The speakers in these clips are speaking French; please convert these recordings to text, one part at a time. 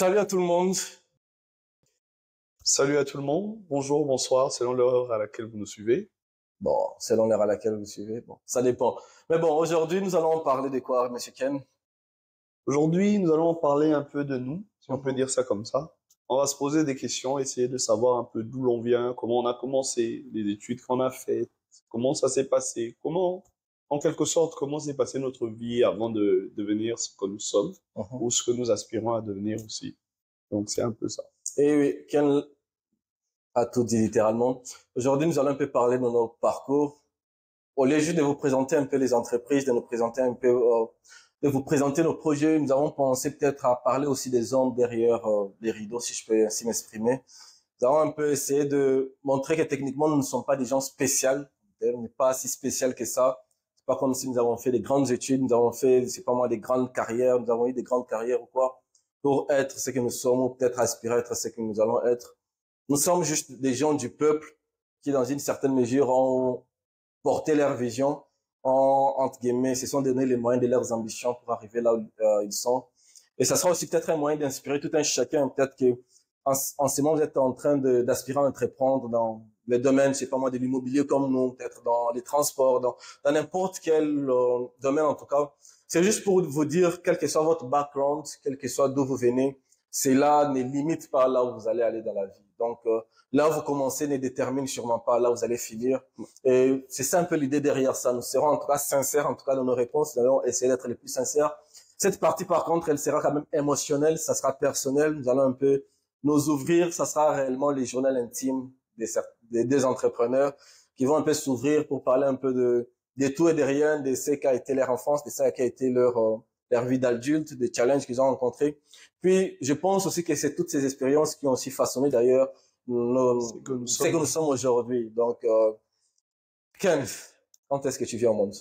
Salut à tout le monde. Salut à tout le monde, bonjour, bonsoir, selon l'heure à laquelle vous nous suivez. Bon, selon l'heure à laquelle vous suivez, bon, ça dépend. Mais bon, aujourd'hui, nous allons parler de quoi, Monsieur Ken? Aujourd'hui, nous allons parler un peu de nous, si on peut Mhm. dire ça comme ça. On va se poser des questions, essayer de savoir un peu d'où l'on vient, comment on a commencé, les études qu'on a faites, comment ça s'est passé, en quelque sorte, comment s'est passée notre vie avant de devenir ce que nous sommes, Mhm. ou ce que nous aspirons à devenir aussi. Donc, c'est un peu ça. Et oui, Ken a tout dit littéralement. Aujourd'hui, nous allons un peu parler de nos parcours. Au lieu juste de vous présenter un peu les entreprises, de nous présenter un peu, de vous présenter nos projets, nous avons pensé peut-être à parler aussi des hommes derrière les rideaux, si je peux ainsi m'exprimer. Nous avons un peu essayé de montrer que techniquement, nous ne sommes pas des gens spéciaux. On n'est pas si spécial que ça. C'est pas comme si nous avons fait des grandes études, nous avons fait, c'est pas moi, des grandes carrières, nous avons eu des grandes carrières ou quoi, pour être ce que nous sommes ou peut-être aspirer à être ce que nous allons être. Nous sommes juste des gens du peuple qui, dans une certaine mesure, ont porté leur vision, ont, entre guillemets, se sont donné les moyens de leurs ambitions pour arriver là où ils sont. Et ça sera aussi peut-être un moyen d'inspirer tout un chacun. Peut-être que en ce moment, vous êtes en train d'aspirer à entreprendre dans le domaine, je sais pas moi, de l'immobilier comme nous, peut-être dans les transports, dans n'importe quel domaine en tout cas. C'est juste pour vous dire, quel que soit votre background, quel que soit d'où vous venez, cela ne limite pas là où vous allez aller dans la vie. Donc, là où vous commencez ne détermine sûrement pas là où vous allez finir. Et c'est ça un peu l'idée derrière ça. Nous serons en tout cas sincères, en tout cas dans nos réponses. Nous allons essayer d'être les plus sincères. Cette partie, par contre, elle sera quand même émotionnelle, ça sera personnel. Nous allons un peu nous ouvrir. Ça sera réellement les journaux intimes des entrepreneurs qui vont un peu s'ouvrir pour parler un peu de tout et de rien, de ce qu'a été leur enfance, de ce qu'a été leur vie d'adulte, des challenges qu'ils ont rencontrés. Puis, je pense aussi que c'est toutes ces expériences qui ont aussi façonné d'ailleurs ce que nous sommes aujourd'hui. Donc, Ken, quand est-ce que tu viens au monde?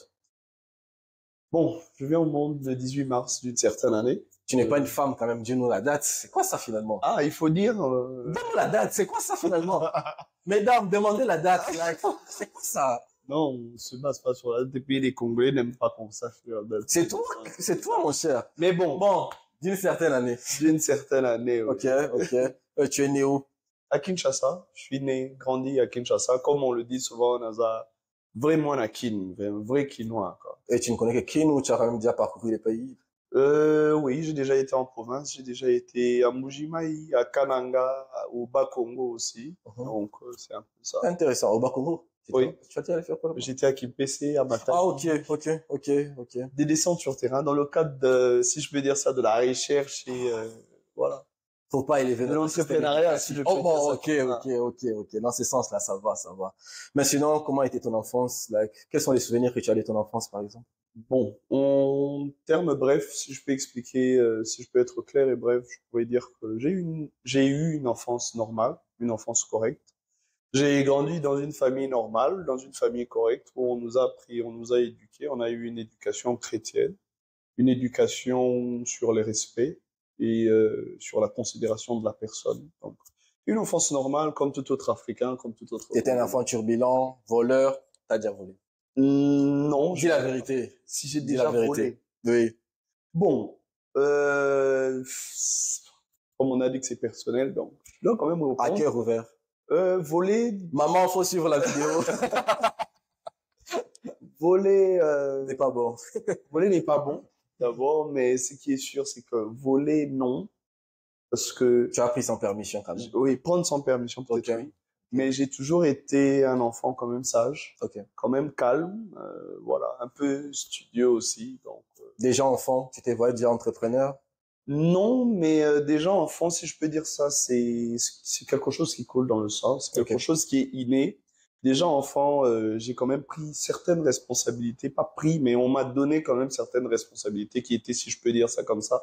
Bon, je viens au monde le 18 mars d'une certaine année. Tu n'es pas une femme quand même, dis-nous la date. C'est quoi ça finalement? Ah, il faut dire... Donne-nous la date, c'est quoi ça finalement? Mesdames, demandez la date. Like, c'est quoi ça? Non, on se base pas sur la date. Et puis les Congolais n'aiment pas qu'on sache la date. C'est toi mon cher. Mais bon, Bon, d'une certaine année. d'une certaine année. Ok, ok. Tu es né où? À Kinshasa, je suis né, grandi à Kinshasa. Comme on le dit souvent, on a vraiment un kin, un vrai Kinois, quoi. Et tu ne connais que Kin ou tu as quand même déjà parcouru les pays? Oui, j'ai déjà été en province, j'ai déjà été à Mbuji-Mayi, à Kananga, au Bas-Congo aussi. Donc, c'est un peu ça. Intéressant. Au Bas-Congo? Oui. Tu as allé faire quoi là-bas? J'étais à Kimpese, à Matadi. Ah, ok. Des descentes sur terrain dans le cadre de, si je peux dire ça, de la recherche et voilà. Faut pas élever De l'entrepreneuriat, si je peux Oh, dire ça. ok. Dans ce sens-là, ça va. Mais sinon, comment était ton enfance? Like, quels sont les souvenirs que tu as de ton enfance, par exemple? Bon, en termes brefs, si je peux expliquer, si je peux être clair et bref, je pourrais dire que j'ai eu une enfance normale, une enfance correcte. J'ai grandi dans une famille normale, dans une famille correcte, où on nous a appris, on nous a éduqués, on a eu une éducation chrétienne, une éducation sur les respects et sur la considération de la personne. Donc, une enfance normale comme tout autre Africain, comme tout autre. T'étais un enfant turbulent, voleur, t'as déjà volé. Non, Dis la vérité. Si j'ai Dis déjà la vérité. volé. Oui. Bon, comme on a dit que c'est personnel, donc je dois quand même À répondre. cœur ouvert. Voler, Maman, faut suivre la vidéo. voler, C'est pas bon. voler n'est pas bon, d'abord, mais ce qui est sûr, c'est que voler, non, parce que, Tu as pris sans permission quand même. oui, prendre sans permission, peut-être, Ok. oui. Mais j'ai toujours été un enfant quand même sage, Ok. quand même calme, voilà, un peu studieux aussi, donc. Déjà enfant, tu t'es voyé déjà entrepreneur? Non, mais déjà enfant, si je peux dire ça, c'est quelque chose qui coule dans le sang, c'est quelque chose qui est inné. Déjà enfant, j'ai quand même pris certaines responsabilités, pas pris, mais on m'a donné quand même certaines responsabilités qui étaient, si je peux dire ça comme ça,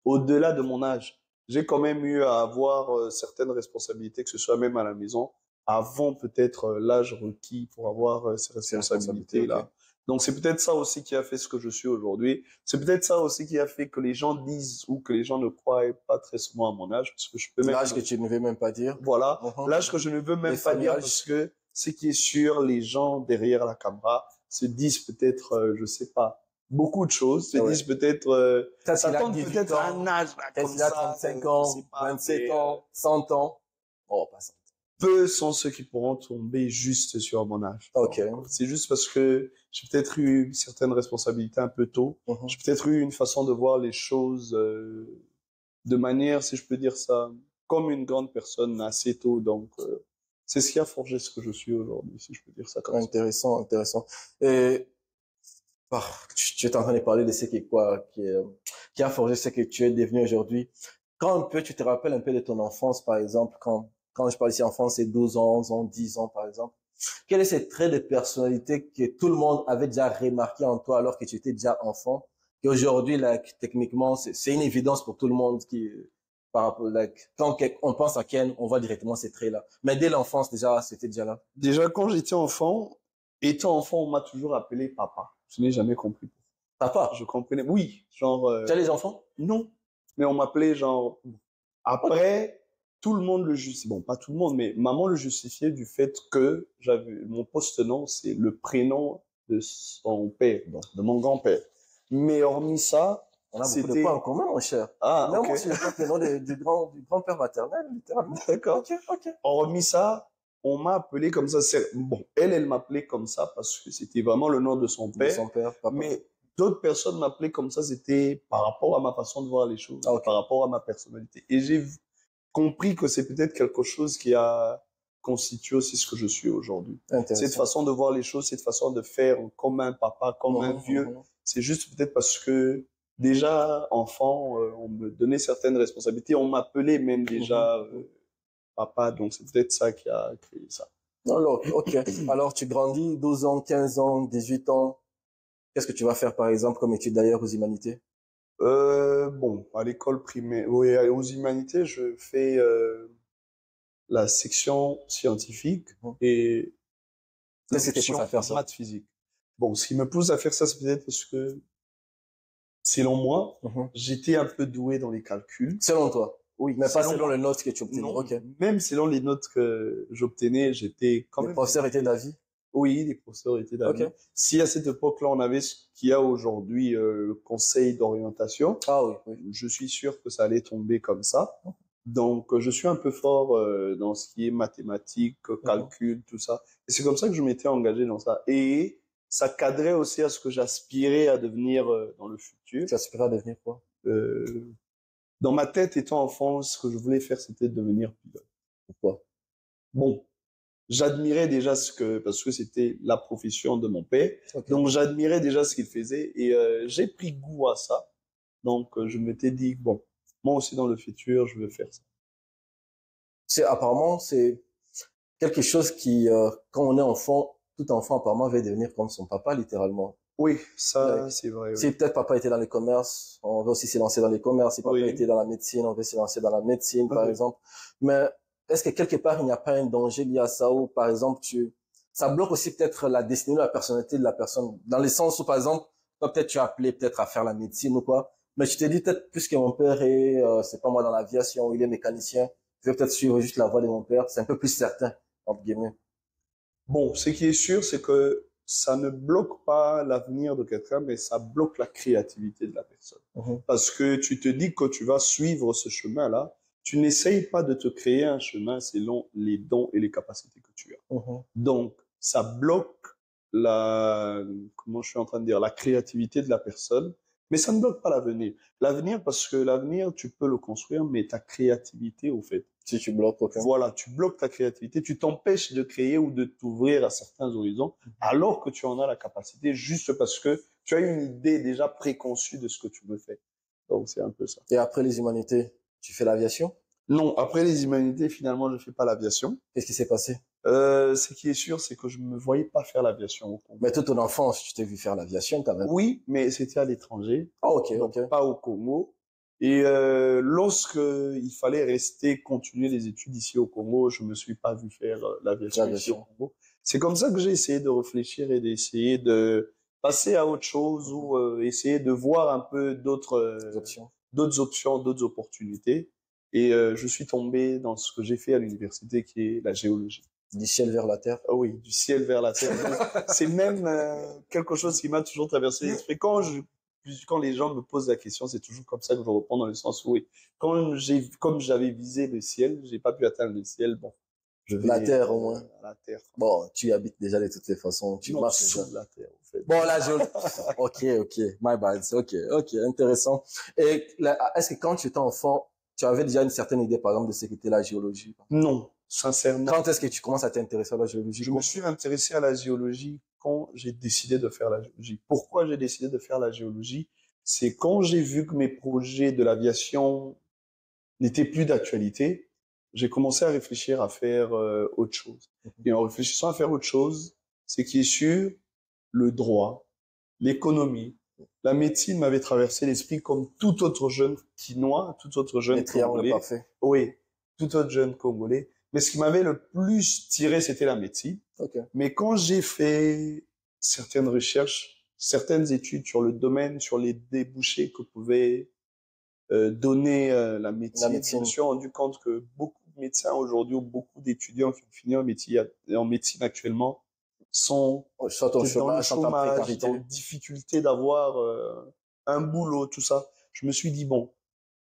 au-delà de mon âge. J'ai quand même eu à avoir certaines responsabilités, que ce soit même à la maison, avant peut-être l'âge requis pour avoir ces responsabilités-là. Ok. Donc c'est peut-être ça aussi qui a fait ce que je suis aujourd'hui. C'est peut-être ça aussi qui a fait que les gens disent ou que les gens ne croient pas très souvent à mon âge, parce que je peux même... L'âge que tu ne veux même pas dire. Voilà, l'âge que je ne veux même pas dire, parce que ce qui est sûr, les gens derrière la caméra se disent peut-être, je sais pas, beaucoup de choses, se Ouais. disent peut-être, Peut-être qu'il a s'attendent 18 peut-être à ans, un âge là, peut-être comme qu'il a ça, 35 je ans, sais pas, 27 mais ans, 100 ans. Oh, pas 100. peu sont ceux qui pourront tomber juste sur mon âge. Ok. Donc, c'est juste parce que j'ai peut-être eu certaines responsabilités un peu tôt. Mhm. J'ai peut-être eu une façon de voir les choses de manière, si je peux dire ça, comme une grande personne assez tôt. Donc, c'est ce qui a forgé ce que je suis aujourd'hui, si je peux dire ça comme ça. Intéressant, intéressant. Et tu es en train de parler de ce qui est quoi, qui a forgé ce que tu es devenu aujourd'hui. Quand un peu, tu te rappelles un peu de ton enfance, par exemple, quand je parle ici enfance, c'est 12 ans, 11 ans, 10 ans, par exemple. Quel est ce trait de personnalité que tout le monde avait déjà remarqué en toi alors que tu étais déjà enfant, qu'aujourd'hui, là, techniquement, c'est une évidence pour tout le monde par rapport, quand on pense à Ken, on voit directement ces traits-là. Mais dès l'enfance, déjà, c'était déjà là. Déjà, quand j'étais enfant, étant enfant, on m'a toujours appelé papa. Je n'ai jamais compris pourquoi. Papa, Je comprenais, oui, genre, tu as les enfants? non. Mais on m'appelait genre, après, tout le monde le justifie, bon, pas tout le monde, mais maman le justifiait du fait que j'avais, mon post-nom, c'est le prénom de son père, donc de mon grand-père. Mais hormis ça, On a beaucoup de points en c'était, commun, mon cher. ah, Même ok, moi, je porte le nom du grand-père maternel, littéralement. d'accord. Ok, ok. Hormis ça, on m'a appelé comme ça. Bon, elle m'appelait comme ça parce que c'était vraiment le nom de son De père. son père, papa. Mais d'autres personnes m'appelaient comme ça, c'était par rapport à ma façon de voir les choses, Ah, ok. par rapport à ma personnalité. Et j'ai compris que c'est peut-être quelque chose qui a constitué aussi ce que je suis aujourd'hui. Cette Intéressant. façon de voir les choses, cette façon de faire comme un papa, comme un vieux, c'est juste peut-être parce que déjà enfant, on me donnait certaines responsabilités, on m'appelait même déjà papa, donc c'est peut-être ça qui a créé ça. Alors, ok. Alors, tu grandis 12 ans, 15 ans, 18 ans. Qu'est-ce que tu vas faire, par exemple, comme étude d'ailleurs aux humanités? Bon, à l'école primaire, oui, aux humanités, je fais la section scientifique et Qu'est-ce qui te pousse l'option à faire ça? maths physique. Bon, ce qui me pousse à faire ça, c'est peut-être parce que, selon moi, j'étais un peu doué dans les calculs. Selon toi? Oui, Mais pas selon selon moi. les notes que tu obtenais. Non, Ok. même selon les notes que j'obtenais, j'étais quand Les même. professeurs étaient d'avis? Oui, les professeurs étaient d'avis. Ok. Si à cette époque-là, on avait ce qu'il y a aujourd'hui, le conseil d'orientation, Ah oui, oui. je suis sûr que ça allait tomber comme ça. Donc, je suis un peu fort dans ce qui est mathématiques, calcul, tout ça. Et c'est comme ça que je m'étais engagé dans ça. Et ça cadrait aussi à ce que j'aspirais à devenir dans le futur. Tu aspirais à devenir quoi? Dans ma tête, étant enfant, ce que je voulais faire, c'était devenir pilote. Pourquoi? Bon, j'admirais déjà parce que c'était la profession de mon père. Ok. Donc, j'admirais déjà ce qu'il faisait et j'ai pris goût à ça. Donc, je m'étais dit, bon, moi aussi dans le futur, je veux faire ça. Apparemment, c'est quelque chose qui, quand on est enfant, tout enfant apparemment veut devenir comme son papa, littéralement. Oui, ça, Ouais. c'est vrai. Oui. Si peut-être papa était dans les commerces, on veut aussi se lancer dans les commerces. Si papa Oui. était dans la médecine, on veut se lancer dans la médecine, par Oui. exemple. Mais est-ce que quelque part, il n'y a pas un danger lié à ça ou, par exemple, ça bloque aussi peut-être la destinée ou la personnalité de la personne, dans le sens où, par exemple, toi, peut-être tu es appelé peut-être à faire la médecine ou quoi, mais tu te dis peut-être, puisque mon père est, c'est pas moi dans l'aviation, il est mécanicien, je vais peut-être suivre juste la voie de mon père, c'est un peu plus certain, entre guillemets. Bon, ce qui est sûr, c'est que ça ne bloque pas l'avenir de quelqu'un, mais ça bloque la créativité de la personne. Parce que tu te dis que tu vas suivre ce chemin-là, tu n'essayes pas de te créer un chemin selon les dons et les capacités que tu as. Donc, ça bloque comment je suis en train de dire, la créativité de la personne, mais ça ne bloque pas l'avenir. L'avenir, parce que l'avenir, tu peux le construire, mais ta créativité, au fait. Si tu bloques, ok. Voilà, tu bloques ta créativité, tu t'empêches de créer ou de t'ouvrir à certains horizons, alors que tu en as la capacité, juste parce que tu as une idée déjà préconçue de ce que tu veux faire. Donc, c'est un peu ça. Et après les humanités, tu fais l'aviation? Non, après les humanités, finalement, je fais pas l'aviation. Qu'est-ce qui s'est passé? Ce qui est sûr, c'est que je me voyais pas faire l'aviation au Congo. Mais toute ton enfance, tu t'es vu faire l'aviation quand même. Oui, mais c'était à l'étranger. Ah, ok, donc ok. pas au Congo. Et lorsque il fallait continuer les études ici au Congo, je me suis pas vu faire l'aviation ici au Congo. C'est comme ça que j'ai essayé de réfléchir et d'essayer de passer à autre chose ou essayer de voir un peu d'autres options, d'autres opportunités. Et je suis tombé dans ce que j'ai fait à l'université, qui est la géologie. Du ciel vers la terre. Ah oui, du ciel vers la terre. C'est même quelque chose qui m'a toujours traversé l'esprit. Quand les gens me posent la question, c'est toujours comme ça que je réponds dans le sens où, oui, comme j'avais visé le ciel, j'ai pas pu atteindre le ciel. Bon, je vais La terre, au moins. à la terre. Bon, tu y habites déjà de toutes les façons. Tu Non, marches sous déjà. la terre, en fait. Bon, là, ok, my bad. Ok, intéressant. Et est-ce que quand tu étais enfant, tu avais déjà une certaine idée, par exemple, de ce qu'était la géologie? Non, sincèrement. Quand est-ce que tu commences à t'intéresser à la géologie? Je me suis intéressé à la géologie quand j'ai décidé de faire la géologie. Pourquoi j'ai décidé de faire la géologie? C'est quand j'ai vu que mes projets de l'aviation n'étaient plus d'actualité, j'ai commencé à réfléchir à faire autre chose. Et en réfléchissant à faire autre chose, c'est qui est sûr, le droit, l'économie, la médecine m'avait traversé l'esprit comme tout autre jeune quinois, tout autre jeune Les triangles congolais. parfaits. Oui, tout autre jeune congolais. Mais ce qui m'avait le plus tiré, c'était la médecine. Ok. Mais quand j'ai fait certaines recherches, certaines études sur le domaine, sur les débouchés que pouvait donner la médecine, je me suis rendu compte que beaucoup de médecins aujourd'hui ou beaucoup d'étudiants qui ont fini en médecine actuellement sont soit dans le chômage, dans la difficulté d'avoir un boulot, tout ça. Je me suis dit, bon,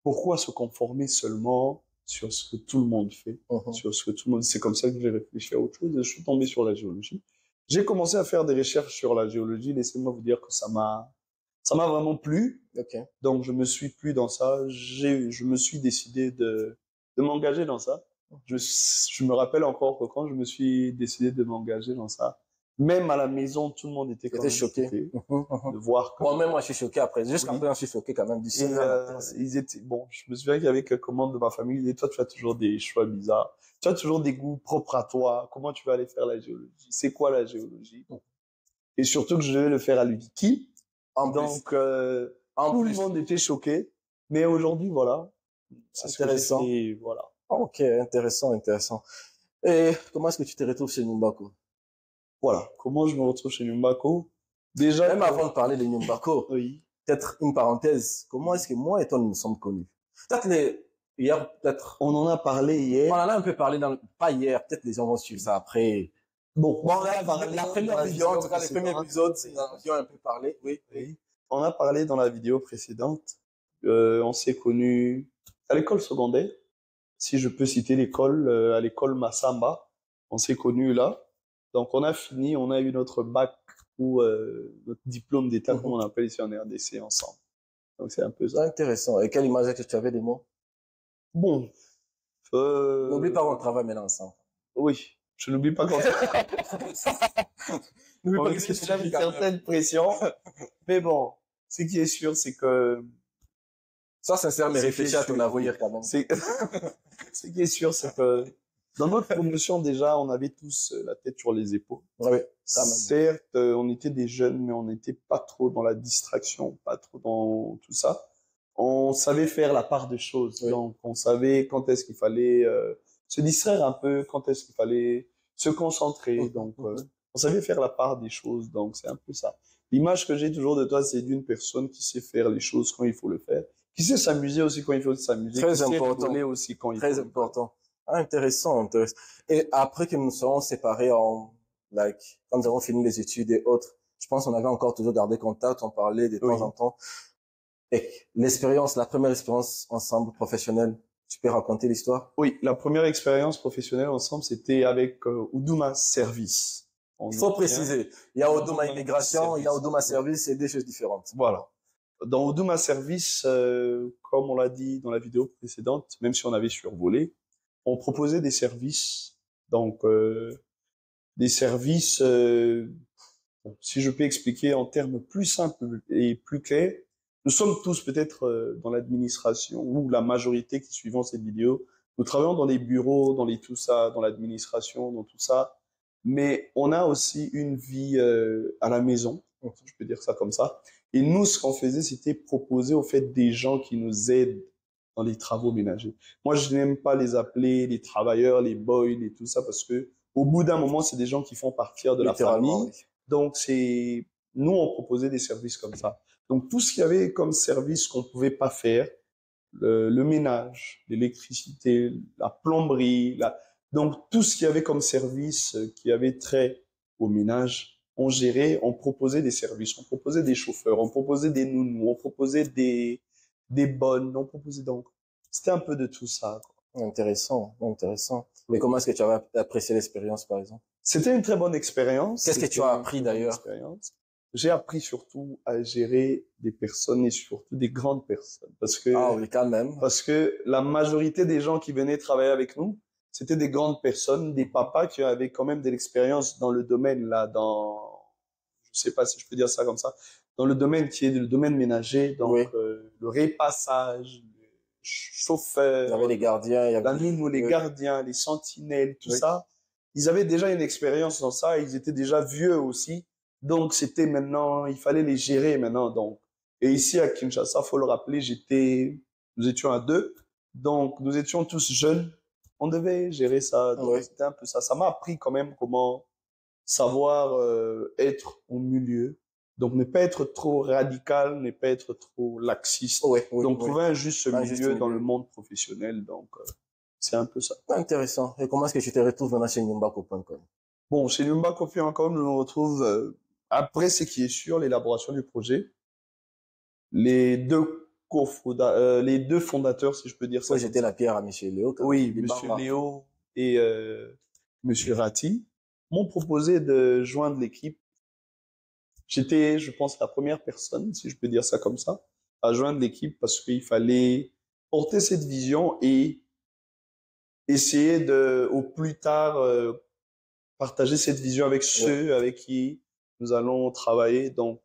pourquoi se conformer seulement sur ce que tout le monde fait, sur ce que tout le monde... C'est comme ça que j'ai réfléchi à autre chose et je suis tombé sur la géologie. J'ai commencé à faire des recherches sur la géologie. Laissez-moi vous dire que ça m'a vraiment plu. Okay. Donc, je me suis plu dans ça. Je me suis décidé de m'engager dans ça. Je me rappelle encore que quand je me suis décidé de m'engager dans ça, même à la maison, tout le monde était quand même choqué de voir que... Moi-même, moi, je suis choqué après. Jusqu'à présent, je suis choqué quand même du ciel. Ils étaient, bon, je me souviens qu'il y avait quelques membres de ma famille, ils disaient, toi, tu as toujours des choix bizarres. Tu as toujours des goûts propres à toi. Comment tu vas aller faire la géologie? C'est quoi la géologie? Et surtout que je devais le faire à l'UDIKI. Donc, tout le monde était choqué. Mais aujourd'hui, voilà. C'est intéressant. Et voilà. Ok, intéressant. Et comment est-ce que tu te retrouves chez Numbako? Voilà. Comment je me retrouve chez Numbako? Déjà. Même avant de parler de Numbako. Oui. Peut-être une parenthèse. Comment est-ce que moi et toi nous sommes connus? Hier, peut-être. On en a parlé hier. On en a un peu parlé pas hier. Peut-être les gens vont suivre ça après. Bon, on a parlé la première vidéo, en tout cas, les premiers épisodes, ils ont un peu parlé, oui. On a parlé dans la vidéo précédente. On s'est connus à l'école secondaire. Si je peux citer l'école, à l'école Massamba. On s'est connus là. Donc, on a fini, on a eu notre bac ou notre diplôme d'état, comme on appelle ici en RDC, ensemble. Donc, c'est un peu ça. Intéressant. Et quelle image est-ce que tu avais des mots? Bon. N'oublie pas qu'on travaille maintenant ensemble. Oui. Je n'oublie pas qu'on n'oublie pas que c'est déjà une certaine pression. Mais bon, ce qui est sûr, c'est que... Sois sincère, mais réfléchis à ton avenir quand même. Ce qui est sûr, c'est que dans notre promotion, déjà, on avait tous la tête sur les épaules. Oui, certes, on était des jeunes, mais on n'était pas trop dans la distraction, pas trop dans tout ça. On savait faire la part des choses. Oui. Donc, on savait quand est-ce qu'il fallait se distraire un peu, quand est-ce qu'il fallait se concentrer. Donc, on savait faire la part des choses. Donc, c'est un peu ça. L'image que j'ai toujours de toi, c'est d'une personne qui sait faire les choses quand il faut le faire, qui sait s'amuser aussi quand il faut s'amuser, très qui important. sait rigoler aussi quand il faut. Très important. Ah, intéressant. Et après que nous serons séparés quand nous avons fini les études et autres, je pense qu'on avait encore toujours gardé contact, on parlait de temps en temps. Et la première expérience ensemble professionnelle, tu peux raconter l'histoire? Oui, la première expérience professionnelle ensemble, c'était avec Oudouma Service. Il faut préciser, il y a Oudouma Immigration, il y a Oudouma Service, c'est deux choses différentes. Voilà. Dans Oudouma Service, comme on l'a dit dans la vidéo précédente, même si on avait survolé, on proposait des services. Donc, des services, si je peux expliquer en termes plus simples et plus clairs, nous sommes tous peut-être dans l'administration, ou la majorité qui suivant cette vidéo, nous travaillons dans les bureaux, dans les tout ça, dans l'administration, dans tout ça, mais on a aussi une vie à la maison, je peux dire ça comme ça. Et nous, ce qu'on faisait, c'était proposer au fait des gens qui nous aident dans les travaux ménagers. Moi, je n'aime pas les appeler les travailleurs, les boys et tout ça, parce que au bout d'un moment, c'est des gens qui font partie de la famille. Oui. Donc, nous, on proposait des services comme ça. Donc, tout ce qu'il y avait comme service qu'on pouvait pas faire, le ménage, l'électricité, la plomberie, Donc, tout ce qu'il y avait comme service qui avait trait au ménage, on gérait, on proposait des services, on proposait des chauffeurs, on proposait des nounous, on proposait des bonnes, on proposait donc. C'était un peu de tout ça, quoi. Intéressant, intéressant. Mais comment est-ce que tu avais apprécié l'expérience, par exemple? C'était une très bonne expérience. Qu'est-ce que tu as appris d'ailleurs? J'ai appris surtout à gérer des personnes et surtout des grandes personnes. Ah oui, quand même. Parce que la majorité des gens qui venaient travailler avec nous, c'était des grandes personnes, des papas qui avaient quand même de l'expérience dans le domaine, là, je sais pas si je peux dire ça comme ça, dans le domaine qui est le domaine ménager, donc Oui. le repassage, le chauffeur, Il y avait les gardiens, il y la avait... nounou, les Oui. gardiens, les sentinelles, tout Oui. ça. Ils avaient déjà une expérience dans ça, ils étaient déjà vieux aussi. Donc, c'était maintenant, il fallait les gérer maintenant, donc. Et ici, à Kinshasa, faut le rappeler, nous étions à deux. Donc, nous étions tous jeunes. On devait gérer ça. Donc, Oui. c'était un peu ça. Ça m'a appris quand même comment savoir être au milieu. Donc, ne pas être trop radical, ne pas être trop laxiste. Oui, oui, Donc, oui. trouver un juste Un milieu juste dans milieu. le monde professionnel. Donc, c'est un peu ça. Intéressant. Et comment est-ce que tu te retrouves maintenant chez Nyumbako.com? Bon, chez Lumba Coffee encore, nous nous retrouve après ce qui est sûr, l'élaboration du projet. Les deux fondateurs, si je peux dire ça. Toi, j'étais la pierre à Monsieur Léo. Oui, Monsieur Léo et Monsieur Ratti m'ont proposé de joindre l'équipe. J'étais, je pense, la première personne, si je peux dire ça comme ça, à joindre l'équipe parce qu'il fallait porter cette vision et essayer de, au plus tard, partager cette vision avec ceux avec qui nous allons travailler. Donc,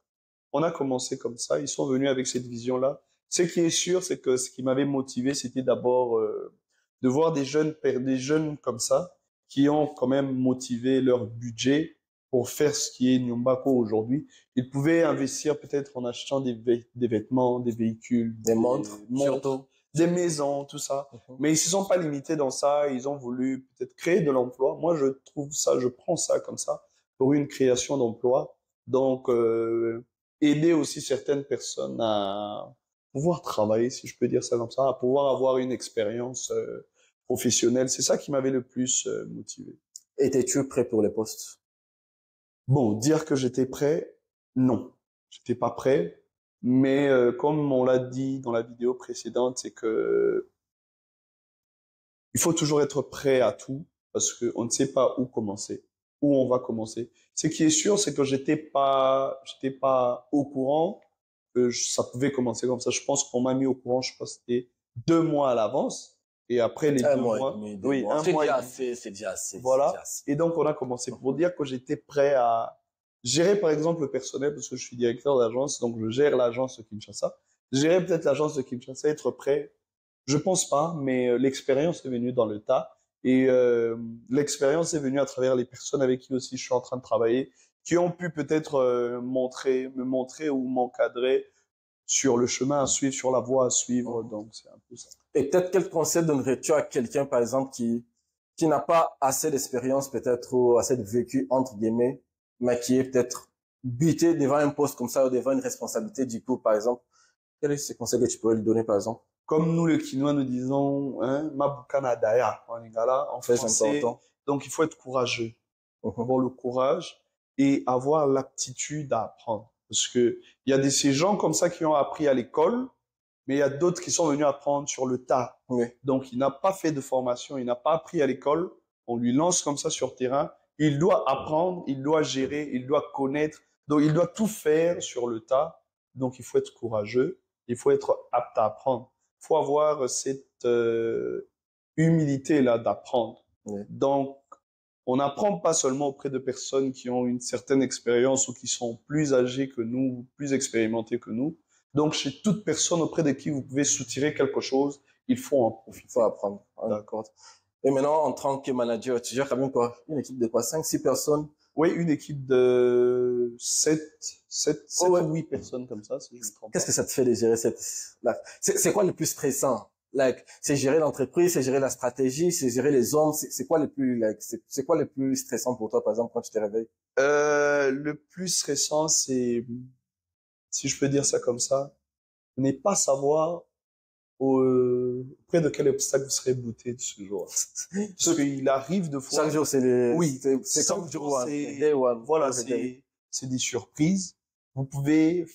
on a commencé comme ça. Ils sont venus avec cette vision-là. Ce qui est sûr, c'est que ce qui m'avait motivé, c'était d'abord de voir des jeunes comme ça, qui ont quand même motivé leur budget pour faire ce qui est Nyumbako aujourd'hui. Ils pouvaient investir peut-être en achetant des vêtements, des véhicules, Des montres, surtout. des maisons, tout ça. Mais ils se sont pas limités dans ça. Ils ont voulu peut-être créer de l'emploi. Moi, je trouve ça, je prends ça comme ça pour une création d'emploi. Donc, aider aussi certaines personnes à pouvoir travailler, si je peux dire ça comme ça, à pouvoir avoir une expérience professionnelle. C'est ça qui m'avait le plus motivé. Étais-tu prêt pour les postes? Bon, dire que j'étais prêt, non. J'étais pas prêt. Mais comme on l'a dit dans la vidéo précédente, c'est que il faut toujours être prêt à tout parce qu'on ne sait pas où commencer, où on va commencer. Ce qui est sûr, c'est que j'étais pas au courant que ça pouvait commencer comme ça. Je pense qu'on m'a mis au courant, je pense que c'était 2 mois à l'avance. Et après les Un 2 mois et mois, demi, oui, mois. un C'est mois et déjà demi. assez, c'est déjà assez. Voilà. C'est déjà assez. Et donc, on a commencé pour dire que j'étais prêt à gérer, par exemple, le personnel, parce que je suis directeur d'agence, donc je gère l'agence de Kinshasa. Gérer peut-être l'agence de Kinshasa, être prêt, je pense pas, mais l'expérience est venue dans le tas. Et l'expérience est venue à travers les personnes avec qui aussi je suis en train de travailler, qui ont pu peut-être me montrer ou m'encadrer sur le chemin à suivre, sur la voie à suivre. Donc, c'est un peu ça. Et peut-être quel conseil donnerais-tu à quelqu'un, par exemple, qui n'a pas assez d'expérience, peut-être, ou assez de vécu, entre guillemets, mais qui est peut-être buté devant un poste comme ça ou devant une responsabilité, du coup, par exemple? Quel est ce conseil que tu pourrais lui donner, par exemple? Comme nous, les Quinois, nous disons, hein, Mabukana Daya, en lingala, en Très français. important. Donc, il faut être courageux. Avoir le courage et avoir l'aptitude à apprendre. Parce que il y a ces gens comme ça qui ont appris à l'école, mais il y a d'autres qui sont venus apprendre sur le tas. Oui. Donc, il n'a pas fait de formation, il n'a pas appris à l'école. On lui lance comme ça sur terrain. Il doit apprendre, il doit gérer, il doit connaître. Donc, il doit tout faire sur le tas. Donc, il faut être courageux. Il faut être apte à apprendre. Il faut avoir cette humilité-là d'apprendre. Oui. Donc, on n'apprend pas seulement auprès de personnes qui ont une certaine expérience ou qui sont plus âgées que nous, plus expérimentées que nous. Donc, chez toute personne auprès de qui vous pouvez soutirer quelque chose, il faut en profiter. Il faut apprendre. D'accord. Et maintenant, en tant que manager, tu gères quand même quoi? Une équipe de quoi? 5, 6 personnes? Oui, une équipe de 7 ouais. ou 8 personnes comme ça, si je me trompe pas. Qu'est-ce que ça te fait de gérer c'est quoi le plus stressant? C'est gérer l'entreprise, c'est gérer la stratégie, c'est gérer les hommes, c'est quoi le plus, c'est quoi le plus stressant pour toi, par exemple, quand tu te réveilles? Le plus stressant, c'est, si je peux dire ça comme ça, ne pas savoir auprès de quel obstacle vous serez bouté de ce jour? Parce qu'il arrive de fois. Chaque jour, c'est les, Oui, c'est comme jour one, c'est, day one. voilà, Ouais, c'est des surprises. Vous pouvez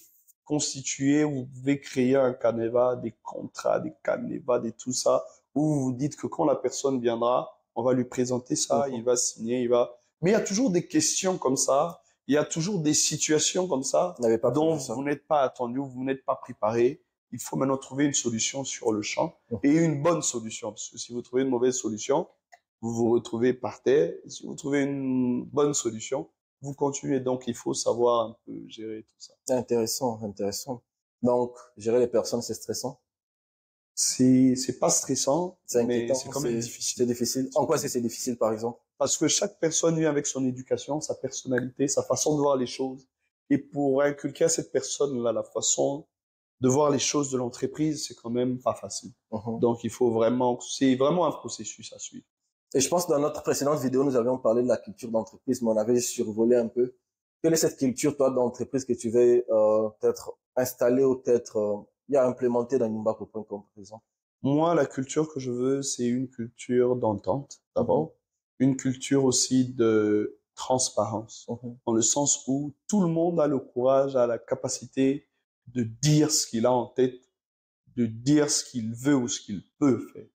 constituer, vous pouvez créer un canevas, des contrats, des canevas, des tout ça, où vous vous dites que quand la personne viendra, on va lui présenter ça, il va signer, il va. Mais il y a toujours des questions comme ça, il y a toujours des situations comme ça, Vous n'avez pas dont prévu ça. vous n'êtes pas attendu, vous n'êtes pas préparé. Il faut maintenant trouver une solution sur le champ Mhm. et une bonne solution. Parce que si vous trouvez une mauvaise solution, vous vous retrouvez par terre. Si vous trouvez une bonne solution, vous continuez. Donc, il faut savoir un peu gérer tout ça. C'est intéressant, intéressant. Donc, gérer les personnes, c'est stressant. C'est pas stressant, C'est mais inquiétant. c'est quand même difficile. C'est difficile. En quoi c'est difficile, par exemple? Parce que chaque personne vient avec son éducation, sa personnalité, sa façon de voir les choses. Et pour inculquer à cette personne-là la façon de voir les choses de l'entreprise, c'est quand même pas facile. Mhm. Donc, il faut vraiment, c'est vraiment un processus à suivre. Et je pense que dans notre précédente vidéo, nous avions parlé de la culture d'entreprise, mais on avait survolé un peu. Quelle est cette culture, toi, d'entreprise que tu veux peut-être installer ou peut-être implémenter dans Nimbaco.com, par exemple? Moi, la culture que je veux, c'est une culture d'entente, d'abord. Une culture aussi de transparence, dans le sens où tout le monde a le courage, a la capacité de dire ce qu'il a en tête, de dire ce qu'il veut ou ce qu'il peut faire.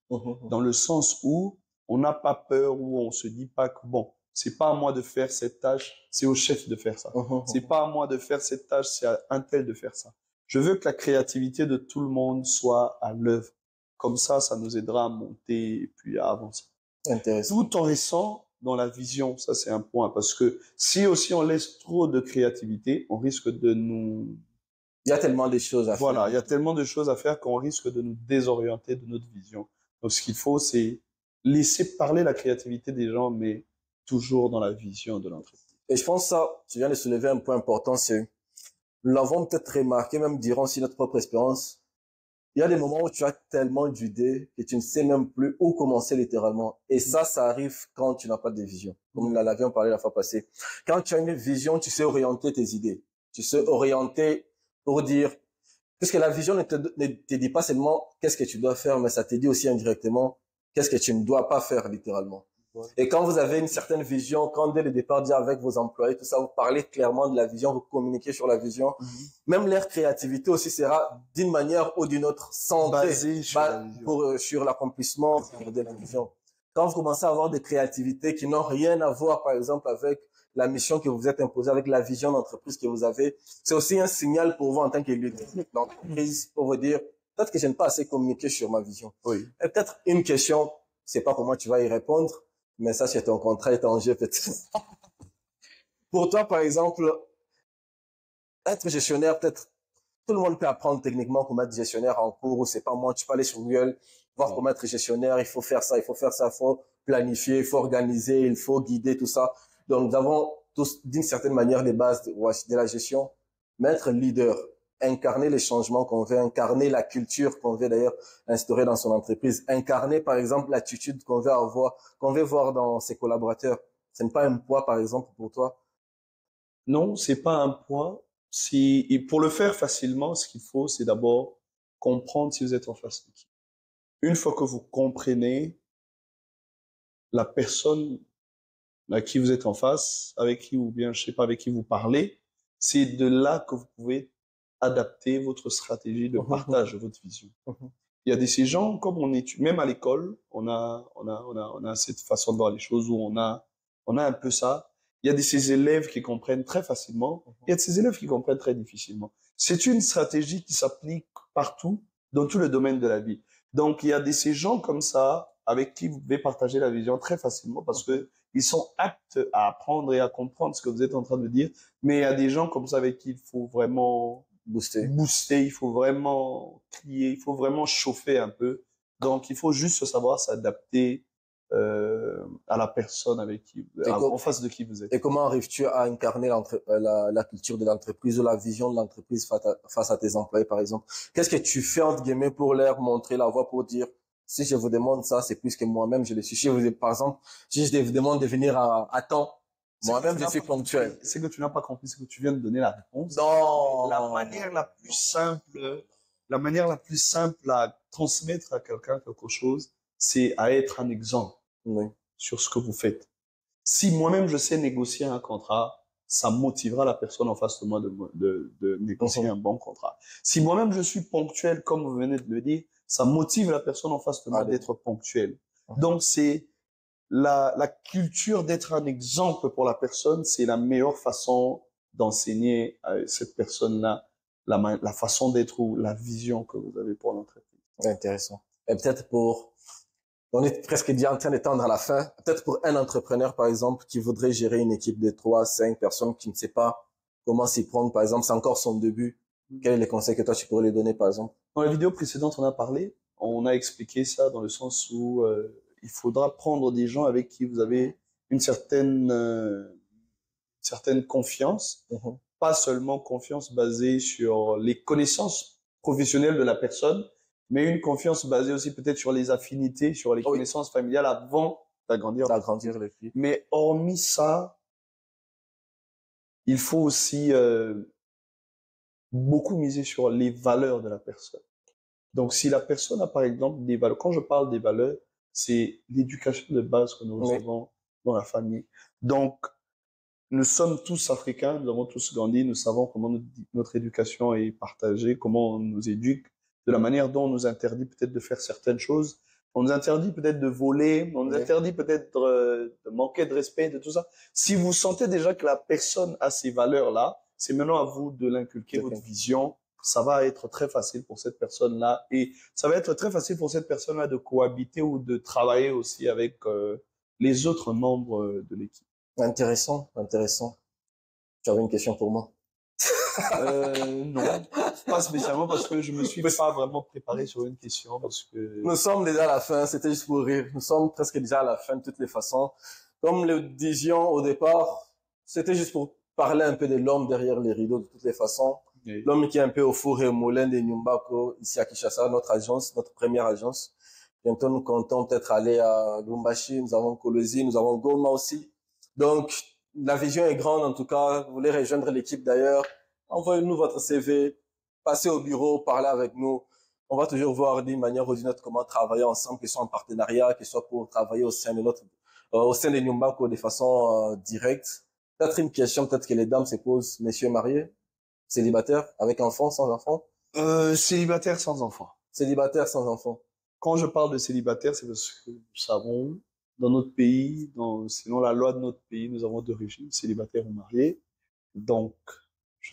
Dans le sens où on n'a pas peur, où on se dit pas que bon, c'est pas à moi de faire cette tâche, c'est au chef de faire ça. C'est pas à moi de faire cette tâche, c'est à un tel de faire ça. Je veux que la créativité de tout le monde soit à l'œuvre. Comme ça nous aidera à monter et puis à avancer. Intéressant. Tout en restant dans la vision, ça c'est un point, parce que si aussi on laisse trop de créativité, on risque de nous... Il y a tellement de choses à faire. Voilà, il y a tellement de choses à faire qu'on risque de nous désorienter de notre vision. Donc ce qu'il faut, c'est laisser parler la créativité des gens, mais toujours dans la vision de l'entreprise. Et je pense ça, tu viens de soulever un point important, c'est, nous l'avons peut-être remarqué, même durant aussi notre propre expérience, il y a des moments où tu as tellement d'idées que tu ne sais même plus où commencer littéralement. Et ça arrive quand tu n'as pas de vision. Comme nous l'avions parlé la fois passée. Quand tu as une vision, tu sais orienter tes idées. Tu sais orienter pour dire, parce que la vision ne te dit pas seulement qu'est-ce que tu dois faire, mais ça te dit aussi indirectement qu'est-ce que tu ne dois pas faire littéralement. Et quand vous avez une certaine vision, quand dès le départ, dire avec vos employés, tout ça, vous parlez clairement de la vision, vous communiquez sur la vision, même leur créativité aussi sera d'une manière ou d'une autre centrée sur l'accomplissement de la vision. Quand vous commencez à avoir des créativités qui n'ont rien à voir, par exemple, avec la mission que vous êtes imposée, avec la vision d'entreprise que vous avez, c'est aussi un signal pour vous en tant que leader d'entreprise pour vous dire, peut-être que je n'ai pas assez communiqué sur ma vision. Oui. Et peut-être une question, c'est pas comment tu vas y répondre, mais ça, c'est ton contrat est en jeu, peut-être. Pour toi, par exemple, être gestionnaire, peut-être, tout le monde peut apprendre techniquement comment être gestionnaire en cours, ou c'est pas moi, tu peux aller sur Google, voir comment être gestionnaire, il faut faire ça, il faut planifier, il faut organiser, il faut guider, tout ça. Donc, nous avons tous, d'une certaine manière, les bases de la gestion, mais être leader, incarner les changements qu'on veut, incarner la culture qu'on veut d'ailleurs instaurer dans son entreprise, incarner par exemple l'attitude qu'on veut avoir, qu'on veut voir dans ses collaborateurs. Ce n'est pas un poids par exemple pour toi? Non, c'est pas un poids. Et pour le faire facilement, ce qu'il faut, c'est d'abord comprendre si vous êtes en face de qui. Une fois que vous comprenez la personne à qui vous êtes en face, avec qui ou bien je sais pas avec qui vous parlez, c'est de là que vous pouvez adapter votre stratégie de partage de votre vision. Il y a ces gens, comme on est, même à l'école, on a cette façon de voir les choses où on a un peu ça. Il y a ces élèves qui comprennent très facilement. Il y a ces élèves qui comprennent très difficilement. C'est une stratégie qui s'applique partout, dans tous les domaines de la vie. Donc, il y a ces gens comme ça, avec qui vous pouvez partager la vision très facilement parce que ils sont aptes à apprendre et à comprendre ce que vous êtes en train de dire. Mais il y a des gens comme ça avec qui il faut vraiment booster, il faut vraiment crier, il faut vraiment chauffer un peu. Donc, il faut juste savoir s'adapter à la personne avec qui, en face de qui vous êtes. Et comment arrives-tu à incarner la culture de l'entreprise ou la vision de l'entreprise face à tes employés, par exemple? Qu'est-ce que tu fais, entre guillemets, pour leur montrer la voie, pour dire, si je vous demande ça, c'est plus que moi-même, je le suis. Si vous, par exemple, si je vous demande de venir à temps, moi-même, je suis ponctuel. C'est que tu n'as pas compris, c'est que tu viens de donner la réponse. Non. La manière la plus simple la manière la plus simple à transmettre à quelqu'un quelque chose, c'est à être un exemple Oui. sur ce que vous faites. Si moi-même je sais négocier un contrat, ça motivera la personne en face de moi de négocier un bon contrat. Si moi-même je suis ponctuel, comme vous venez de le dire, ça motive la personne en face de moi d'être ponctuel. Donc c'est la culture d'être un exemple pour la personne, c'est la meilleure façon d'enseigner à cette personne-là la façon d'être ou la vision que vous avez pour l'entreprise. Intéressant. Et peut-être on est presque déjà en train d'étendre à la fin. Peut-être pour un entrepreneur, par exemple, qui voudrait gérer une équipe de 3, 5 personnes, qui ne sait pas comment s'y prendre, par exemple, c'est encore son début. Quels sont les conseils que toi, tu pourrais lui donner, par exemple? Dans la vidéo précédente, on a parlé, on a expliqué ça dans le sens où il faudra prendre des gens avec qui vous avez une certaine confiance, pas seulement confiance basée sur les connaissances professionnelles de la personne, mais une confiance basée aussi peut-être sur les affinités, sur les connaissances familiales avant d'agrandir l'équipe. Mais hormis ça, il faut aussi beaucoup miser sur les valeurs de la personne. Donc, si la personne a, par exemple, des valeurs, quand je parle des valeurs, c'est l'éducation de base que nous recevons dans la famille. Donc, nous sommes tous africains, nous avons tous grandi, nous savons comment notre éducation est partagée, comment on nous éduque, de la manière dont on nous interdit peut-être de faire certaines choses. On nous interdit peut-être de voler, on nous interdit peut-être de manquer de respect, de tout ça. Si vous sentez déjà que la personne a ces valeurs-là, c'est maintenant à vous de l'inculquer, votre vision. Ça va être très facile pour cette personne-là et ça va être très facile pour cette personne-là de cohabiter ou de travailler aussi avec les autres membres de l'équipe. Intéressant. Tu avais une question pour moi? Non, pas spécialement parce que je me suis pas vraiment préparé sur une question parce que... Nous sommes déjà à la fin, c'était juste pour rire. Nous sommes presque déjà à la fin de toutes les façons. Comme le disions au départ, c'était juste pour parler un peu de l'homme derrière les rideaux de toutes les façons. Oui. L'homme qui est un peu au four et au moulin de Nyumbako, ici à Kinshasa, notre première agence. Bientôt, nous comptons peut-être aller à Lubumbashi, nous avons Kolwezi, nous avons Goma aussi. Donc, la vision est grande en tout cas. Vous voulez rejoindre l'équipe d'ailleurs, envoyez-nous votre CV, passez au bureau, parlez avec nous. On va toujours voir d'une manière ou d'une autre comment travailler ensemble, que ce soit en partenariat, que ce soit pour travailler au sein de Nyumbako de façon directe. Peut-être une question, peut-être que les dames se posent, messieurs mariés, célibataires, avec enfants, sans enfants? Célibataire sans enfants. Célibataire sans enfants. Quand je parle de célibataire, c'est parce que nous savons, dans notre pays, selon la loi de notre pays, nous avons deux régimes, célibataire ou marié. Donc,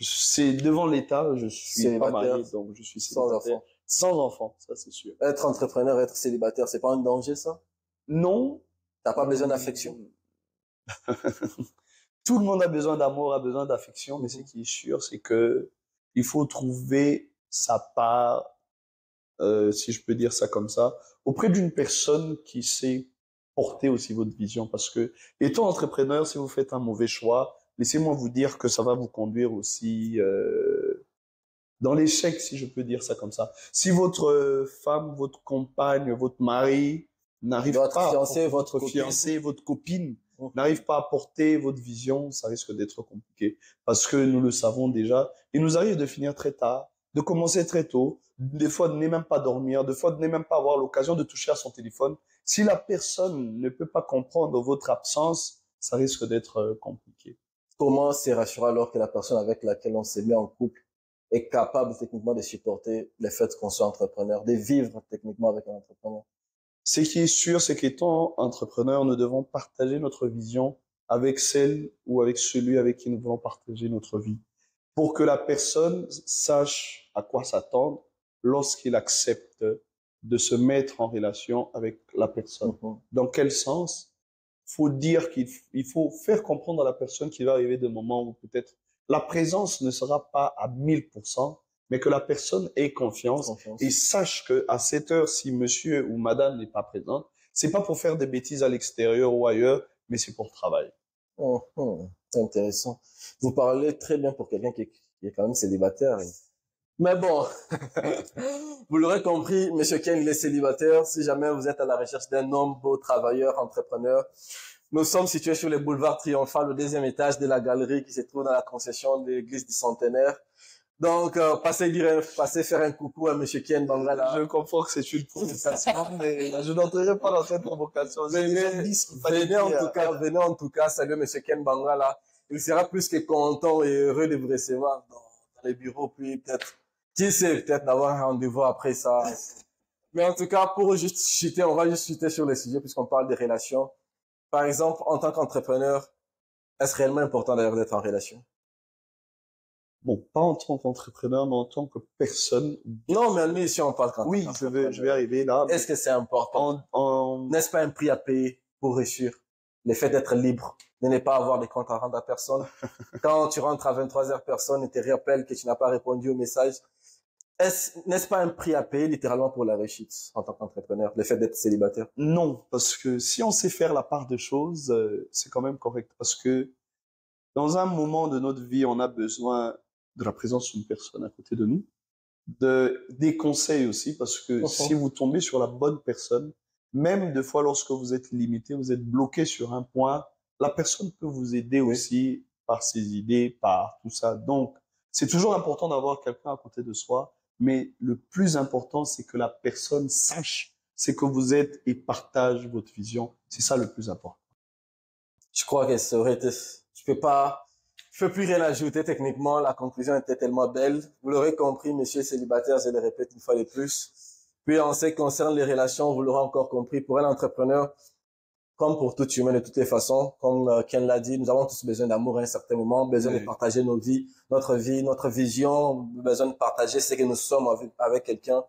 c'est devant l'État, je suis pas marié, donc je suis célibataire. Sans enfant, ça c'est sûr. Être entrepreneur, être célibataire, c'est pas un danger, ça? Non. T'as pas besoin d'affection? Tout le monde a besoin d'amour, a besoin d'affection, mais ce qui est sûr, c'est que il faut trouver sa part, si je peux dire ça comme ça, auprès d'une personne qui sait porter aussi votre vision. Parce que, étant entrepreneur, si vous faites un mauvais choix, laissez-moi vous dire que ça va vous conduire aussi dans l'échec, si je peux dire ça comme ça. Si votre femme, votre compagne, votre mari n'arrive pas, votre fiancé, votre copine n'arrive pas à porter votre vision, ça risque d'être compliqué. Parce que nous le savons déjà, il nous arrive de finir très tard, de commencer très tôt, des fois de ne même pas dormir, des fois de ne même pas avoir l'occasion de toucher à son téléphone. Si la personne ne peut pas comprendre votre absence, ça risque d'être compliqué. Comment c'est rassurant alors que la personne avec laquelle on s'est mis en couple est capable techniquement de supporter le fait qu'on soit entrepreneur, de vivre techniquement avec un entrepreneur? Ce qui est sûr, c'est qu'étant entrepreneur, nous devons partager notre vision avec celle ou avec celui avec qui nous voulons partager notre vie, pour que la personne sache à quoi s'attendre lorsqu'il accepte de se mettre en relation avec la personne. Dans quel sens? Faut dire qu'il faut faire comprendre à la personne qu'il va arriver des moments où peut-être la présence ne sera pas à 1000%, mais que la personne ait confiance et sache que à cette heure, si monsieur ou madame n'est pas présente, c'est pas pour faire des bêtises à l'extérieur ou ailleurs, mais c'est pour travailler. C'est intéressant. Vous parlez très bien pour quelqu'un qui est quand même célibataire. Mais bon, vous l'aurez compris, monsieur Ken, il est célibataire. Si jamais vous êtes à la recherche d'un homme beau, travailleur, entrepreneur, nous sommes situés sur le boulevard Triomphal, au 2e étage de la galerie qui se trouve dans la concession de l'église du Centenaire. Donc, passez faire un coucou à Monsieur Ken Bangala. Je comprends que c'est une provocation, mais je n'entrerai pas dans cette provocation. Venez en tout cas saluer Monsieur Ken Bangala. Il sera plus que content et heureux de vous recevoir dans les bureaux, puis peut-être, qui sait, peut-être d'avoir un rendez-vous après ça. Mais en tout cas, pour juste chuter, on va juste chuter sur le sujet puisqu'on parle des relations. Par exemple, en tant qu'entrepreneur, est-ce réellement important d'ailleurs d'être en relation? Bon, pas en tant qu'entrepreneur, mais en tant que personne. Non, mais si on parle Oui, je vais arriver là. Est-ce que c'est important? N'est-ce pas un prix à payer pour réussir? Le fait d'être libre, de ne pas avoir des comptes à rendre à personne. Quand tu rentres à 23h, personne ne te rappelle que tu n'as pas répondu au message. N'est-ce pas un prix à payer littéralement pour la réussite en tant qu'entrepreneur, le fait d'être célibataire? Non, parce que si on sait faire la part des choses, c'est quand même correct. Parce que dans un moment de notre vie, on a besoin de la présence d'une personne à côté de nous, des conseils aussi, parce que si vous tombez sur la bonne personne, même des fois lorsque vous êtes limité, vous êtes bloqué sur un point, la personne peut vous aider aussi par ses idées, par tout ça. Donc, c'est toujours important d'avoir quelqu'un à côté de soi, mais le plus important, c'est que la personne sache ce que vous êtes et partage votre vision. C'est ça le plus important. Je crois que ça aurait été, je peux plus rien ajouter techniquement. La conclusion était tellement belle. Vous l'aurez compris, monsieur célibataire, je le répète une fois de plus. Puis en ce qui concerne les relations, vous l'aurez encore compris, pour un entrepreneur, comme pour tout humain de toutes les façons, comme Ken l'a dit, nous avons tous besoin d'amour à un certain moment, besoin de partager nos vies, notre vision, besoin de partager ce que nous sommes avec quelqu'un.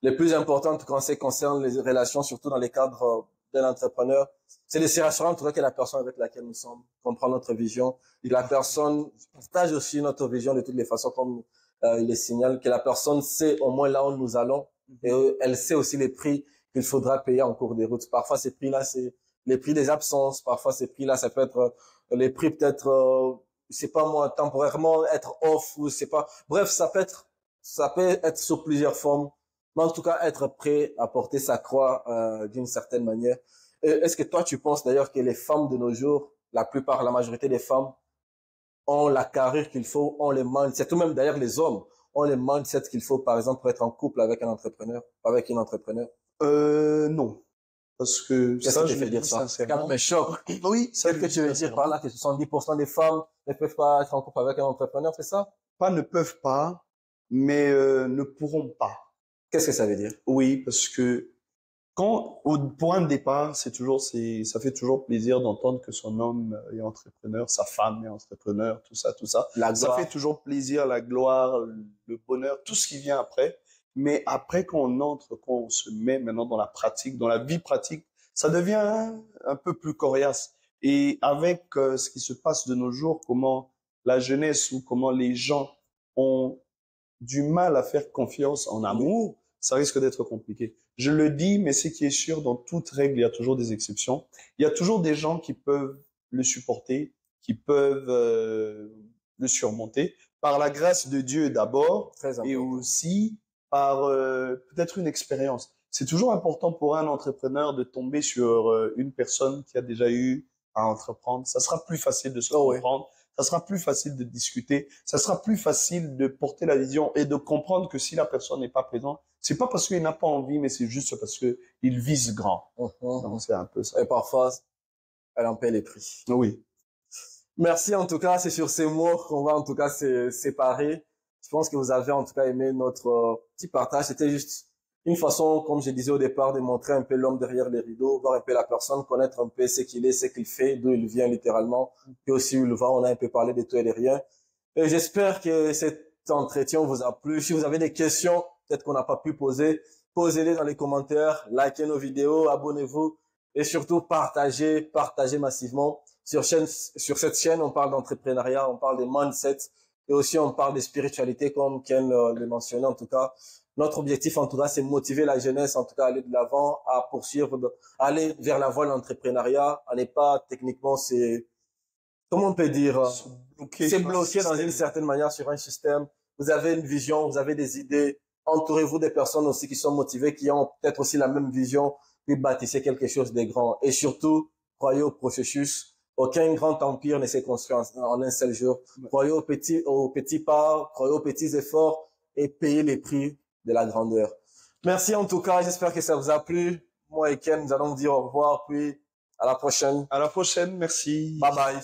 Le plus important, en tout cas, en ce qui concerne les relations, surtout dans les cadres d'un entrepreneur, c'est de se rassurer en tout cas que la personne avec laquelle nous sommes comprend notre vision, et que la personne partage aussi notre vision de toutes les façons, comme il le signale, que la personne sait au moins là où nous allons, et elle sait aussi les prix qu'il faudra payer en cours de route. Parfois, ces prix-là, c'est les prix des absences. Parfois, ces prix-là, ça peut être les prix peut-être, c'est pas moi, temporairement être off ou c'est pas. Bref, ça peut être sous plusieurs formes. Mais en tout cas, être prêt à porter sa croix d'une certaine manière. Est-ce que toi, tu penses d'ailleurs que les femmes de nos jours, la majorité des femmes, ont la carrure qu'il faut, ont les mindset, ou même d'ailleurs les hommes, ont les mindset qu'il faut, par exemple, pour être en couple avec un entrepreneur, avec une entrepreneur? Non. Parce que ça, je vais dire ça. C'est quand même un choc. Oui, c'est ce que tu veux dire par là, que 70% des femmes ne peuvent pas être en couple avec un entrepreneur, c'est ça? Pas ne peuvent pas, mais ne pourront pas. Qu'est-ce que ça veut dire? Oui, parce que au point de départ, ça fait toujours plaisir d'entendre que son homme est entrepreneur, sa femme est entrepreneur, tout ça. Ça fait toujours plaisir, la gloire, le bonheur, tout ce qui vient après. Mais après quand on se met maintenant dans la pratique, dans la vie pratique, ça devient un peu plus coriace. Et avec ce qui se passe de nos jours, comment la jeunesse ou comment les gens ont du mal à faire confiance en amour, ça risque d'être compliqué. Je le dis, mais ce qui est sûr, dans toute règle, il y a toujours des exceptions. Il y a toujours des gens qui peuvent le supporter, qui peuvent le surmonter, par la grâce de Dieu d'abord, et aussi par peut-être une expérience. C'est toujours important pour un entrepreneur de tomber sur une personne qui a déjà eu à entreprendre. Ça sera plus facile de se comprendre. Ça sera plus facile de discuter, ça sera plus facile de porter la vision et de comprendre que si la personne n'est pas présente, c'est pas parce qu'il n'a pas envie, mais c'est juste parce que il vise grand. Donc c'est un peu ça. Et parfois, elle en paie les prix. Oui. Merci en tout cas, c'est sur ces mots qu'on va en tout cas se séparer. Je pense que vous avez en tout cas aimé notre petit partage. C'était juste une façon, comme je disais au départ, de montrer un peu l'homme derrière les rideaux, voir un peu la personne, connaître un peu ce qu'il est, ce qu'il fait, d'où il vient littéralement, et aussi où il va. On a un peu parlé de tout et de rien. Et j'espère que cet entretien vous a plu. Si vous avez des questions, peut-être qu'on n'a pas pu poser, posez-les dans les commentaires, likez nos vidéos, abonnez-vous, et surtout partagez massivement. Sur cette chaîne, on parle d'entrepreneuriat, on parle des mindsets, et aussi on parle de spiritualité, comme Ken le mentionnait en tout cas. Notre objectif, en tout cas, c'est motiver la jeunesse, en tout cas, à aller de l'avant, à poursuivre, aller vers la voie de l'entrepreneuriat. On n'est pas, techniquement, comment on peut dire, c'est bloqué dans une certaine manière sur un système. Vous avez une vision, vous avez des idées. Entourez-vous des personnes aussi qui sont motivées, qui ont peut-être aussi la même vision, puis bâtissez quelque chose de grand. Et surtout, croyez au processus, Aucun grand empire ne s'est construit en un seul jour. Croyez aux petits pas, croyez aux petits efforts et payez les prix de la grandeur. Merci en tout cas, j'espère que ça vous a plu. Moi et Ken, nous allons vous dire au revoir, puis à la prochaine. À la prochaine, merci. Bye bye.